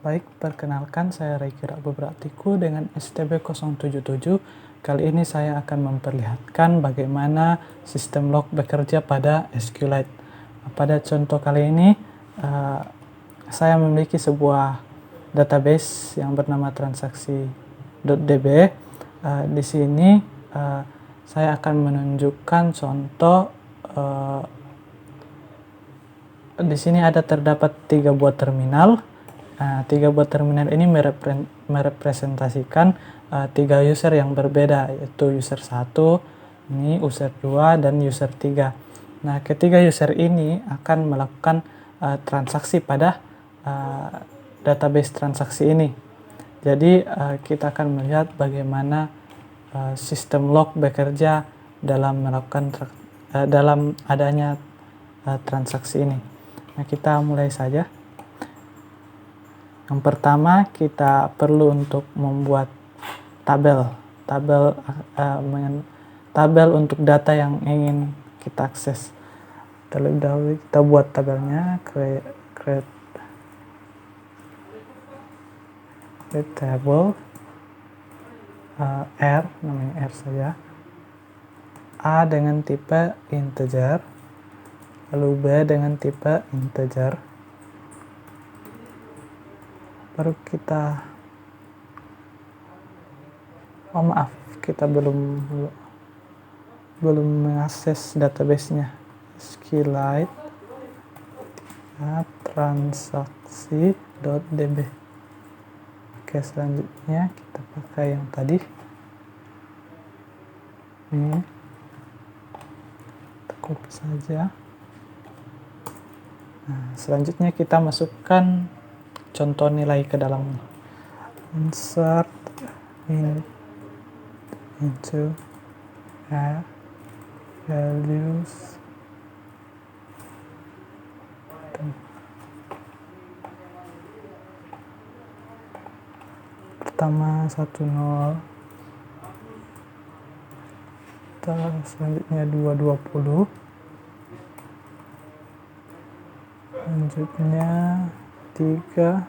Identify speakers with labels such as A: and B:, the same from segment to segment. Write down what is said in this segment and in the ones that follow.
A: Baik, perkenalkan saya Reiki Bebratiku dengan STB 077. Kali ini saya akan memperlihatkan bagaimana sistem log bekerja pada SQLite. Pada contoh kali ini, saya memiliki sebuah database yang bernama transaksi.db. Di sini saya akan menunjukkan contoh. Di sini terdapat 3 buah terminal. 3 buah terminal ini merepresentasikan 3 user yang berbeda, yaitu user 1, ini user 2, dan user 3. Nah, ketiga user ini akan melakukan transaksi pada database transaksi ini. Jadi, kita akan melihat bagaimana sistem log bekerja dalam dalam adanya transaksi ini. Nah, kita mulai saja. Yang pertama, kita perlu untuk membuat tabel untuk data yang ingin kita akses. Terlebih dahulu kita buat tabelnya, create table, R, namanya R saja, A dengan tipe integer, lalu B dengan tipe integer. Baru kita kita belum mengakses database-nya. SQLite transaksi.db. Oke, selanjutnya kita pakai yang tadi. Ini kita copy saja. Nah, selanjutnya kita masukkan contoh nilai ke dalamnya. Insert into values. Pertama 10, selanjutnya 220, selanjutnya 330.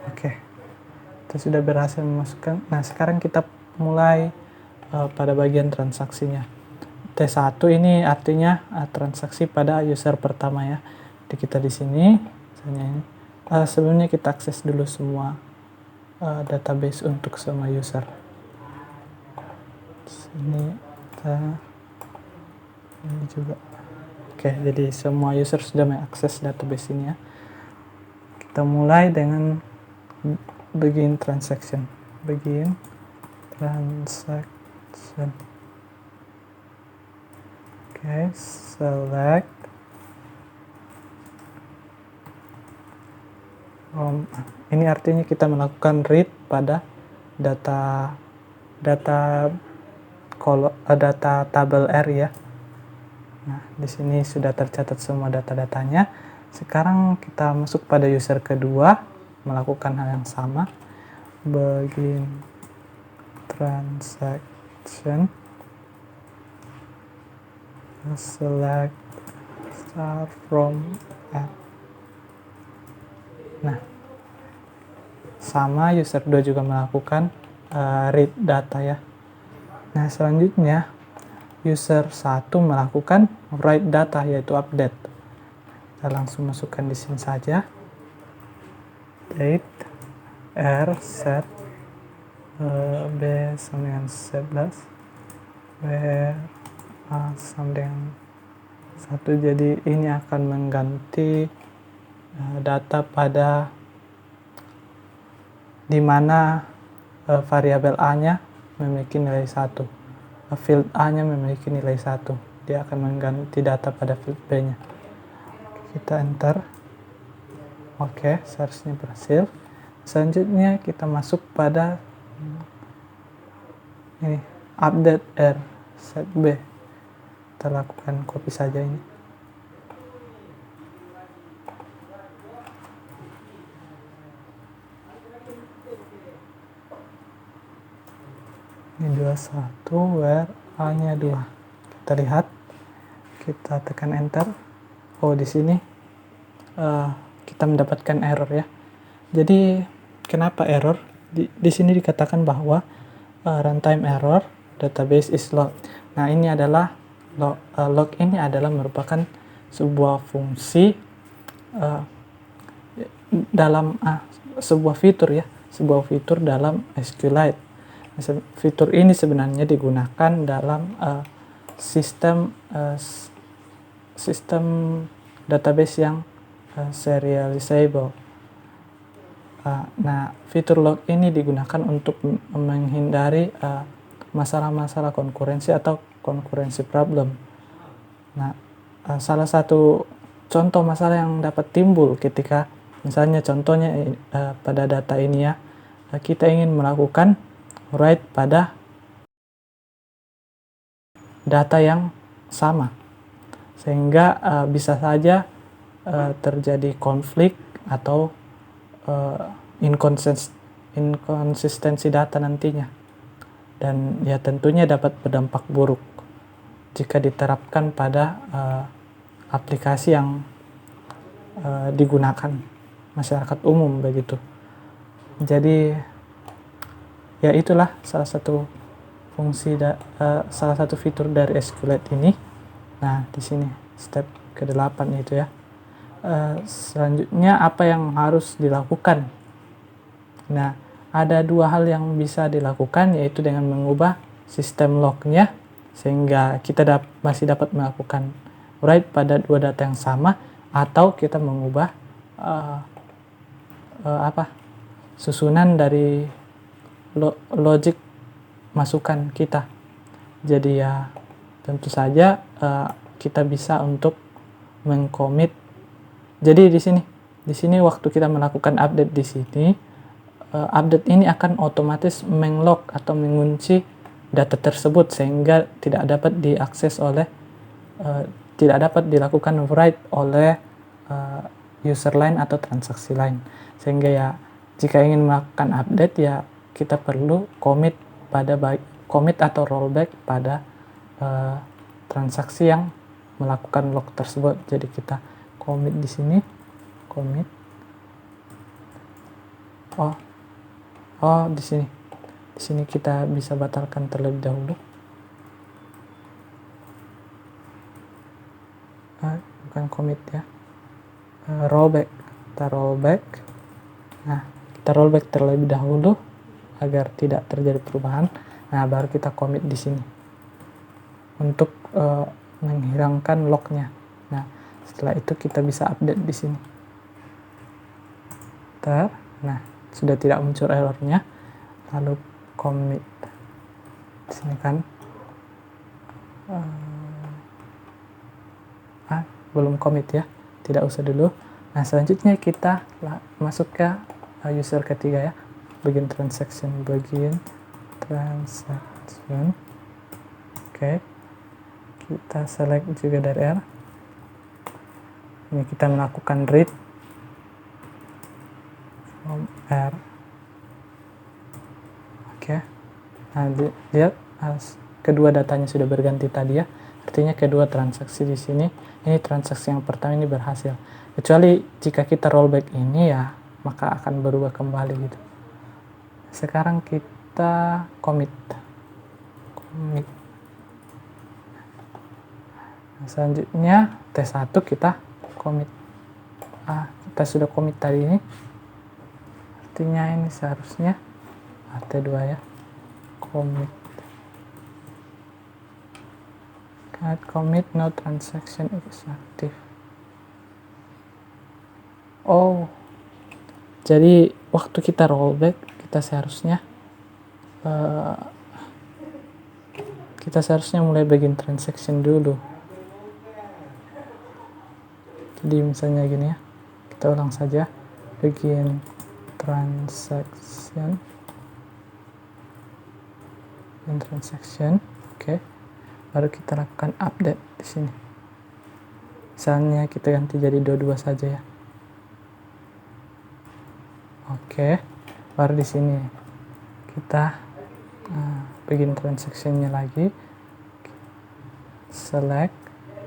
A: Oke, kita sudah berhasil memasukkan. Nah, sekarang kita mulai pada bagian transaksinya. T1 ini artinya transaksi pada user pertama ya. Jadi kita di sini, misalnya ini. Sebelumnya kita akses dulu semua database untuk semua user. Sini ini juga. Oke, jadi semua user sudah mengakses database ini ya. Kita mulai dengan begin transaction. Oke, select ini artinya kita melakukan read pada data tabel R ya. Nah, di sini sudah tercatat semua data-datanya. Sekarang kita masuk pada user kedua, melakukan hal yang sama. Begin transaction. Select start from app. Nah, sama user 2 juga melakukan read data ya. Nah, selanjutnya user 1 melakukan write data, yaitu update. Kita langsung masukkan di sini saja. Date R set B sama dengan 11, B A sama dengan 1. Jadi ini akan mengganti data pada di mana variabel A-nya memiliki nilai 1. Field A-nya memiliki nilai 1. Dia akan mengganti data pada field B-nya. Kita enter. Oke, seharusnya berhasil. Selanjutnya kita masuk pada ini, update R set B. Kita lakukan copy saja ini. Ini 21 where A-nya 2. Kita lihat, kita tekan enter. Oh, di sini kita mendapatkan error ya. Jadi kenapa error? Di sini dikatakan bahwa runtime error, database is locked. Nah, ini adalah log ini adalah merupakan sebuah fungsi dalam sebuah fitur ya, sebuah fitur dalam SQLite. Fitur ini sebenarnya digunakan dalam sistem database yang serializable. Nah, fitur log ini digunakan untuk menghindari masalah-masalah konkurensi atau konkurensi problem. Nah, salah satu contoh masalah yang dapat timbul ketika misalnya contohnya pada data ini ya, kita ingin melakukan write pada data yang sama, sehingga bisa saja terjadi konflik atau inkonsistensi data nantinya, dan ya tentunya dapat berdampak buruk jika diterapkan pada aplikasi yang digunakan masyarakat umum begitu. Jadi ya itulah salah satu fungsi salah satu fitur dari SQLite ini. Nah, di sini step ke-8 itu ya. Selanjutnya apa yang harus dilakukan? Nah, ada dua hal yang bisa dilakukan, yaitu dengan mengubah sistem lognya sehingga kita masih dapat melakukan write pada dua data yang sama, atau kita mengubah susunan dari logic masukan kita. Jadi ya tentu saja kita bisa untuk mengcommit. Jadi di sini waktu kita melakukan update di sini, update ini akan otomatis menglog atau mengunci data tersebut sehingga tidak dapat diakses oleh tidak dapat dilakukan write oleh user lain atau transaksi lain. Sehingga ya jika ingin melakukan update ya kita perlu commit atau rollback pada transaksi yang melakukan log tersebut. Jadi kita commit di sini, commit. Di sini. Di sini kita bisa batalkan terlebih dahulu. Bukan commit ya. Rollback. Kita rollback. Nah, kita rollback terlebih dahulu agar tidak terjadi perubahan. Nah, baru kita commit di sini untuk menghilangkan lognya. Nah, setelah itu kita bisa update di sini. Nah, sudah tidak muncul errornya. Lalu commit di sini kan. Belum commit ya, tidak usah dulu. Nah, selanjutnya kita masuk ke user ketiga ya, begin transaction. Oke, kita select juga dari R. Ini kita melakukan read from R. Oke, nah lihat kedua datanya sudah berganti tadi ya, artinya kedua transaksi di sini. Ini transaksi yang pertama ini berhasil, kecuali jika kita rollback ini ya maka akan berubah kembali gitu. Sekarang kita commit. Nah, selanjutnya T1 kita commit. Kita sudah commit tadi ini, artinya ini seharusnya T2 ya, commit. Commit, no transaction is active. Jadi waktu kita rollback kita seharusnya mulai begin transaction dulu. Jadi misalnya gini ya, kita ulang saja, begin transaction, oke. Baru kita lakukan update di sini. Misalnya kita ganti jadi 22 saja ya. Oke. Baru di sini kita begin transaction-nya lagi. Select.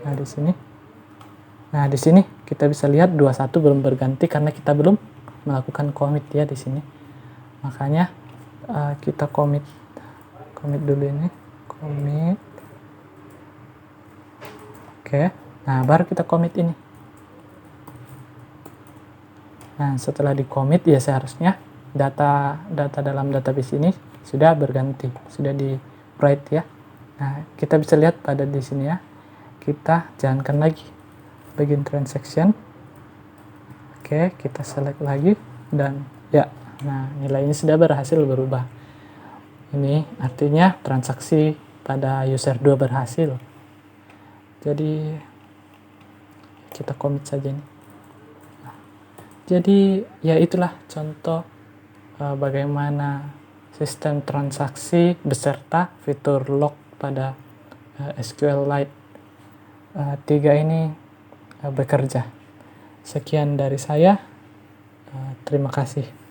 A: Nah, di sini kita bisa lihat 21 belum berganti karena kita belum melakukan commit ya di sini. Makanya kita commit dulu ini, commit. Oke, nah baru kita commit ini. Nah, setelah di commit ya seharusnya data dalam database ini sudah berganti, sudah di write ya. Nah, kita bisa lihat pada di sini ya. Kita jalankan lagi bagian transaction. Oke, kita select lagi dan ya, nah nilainya sudah berhasil berubah. Ini artinya transaksi pada user 2 berhasil. Jadi kita commit saja ini. Nah, jadi ya itulah contoh bagaimana sistem transaksi beserta fitur log pada SQLite 3 ini bekerja. Sekian dari saya. Terima kasih.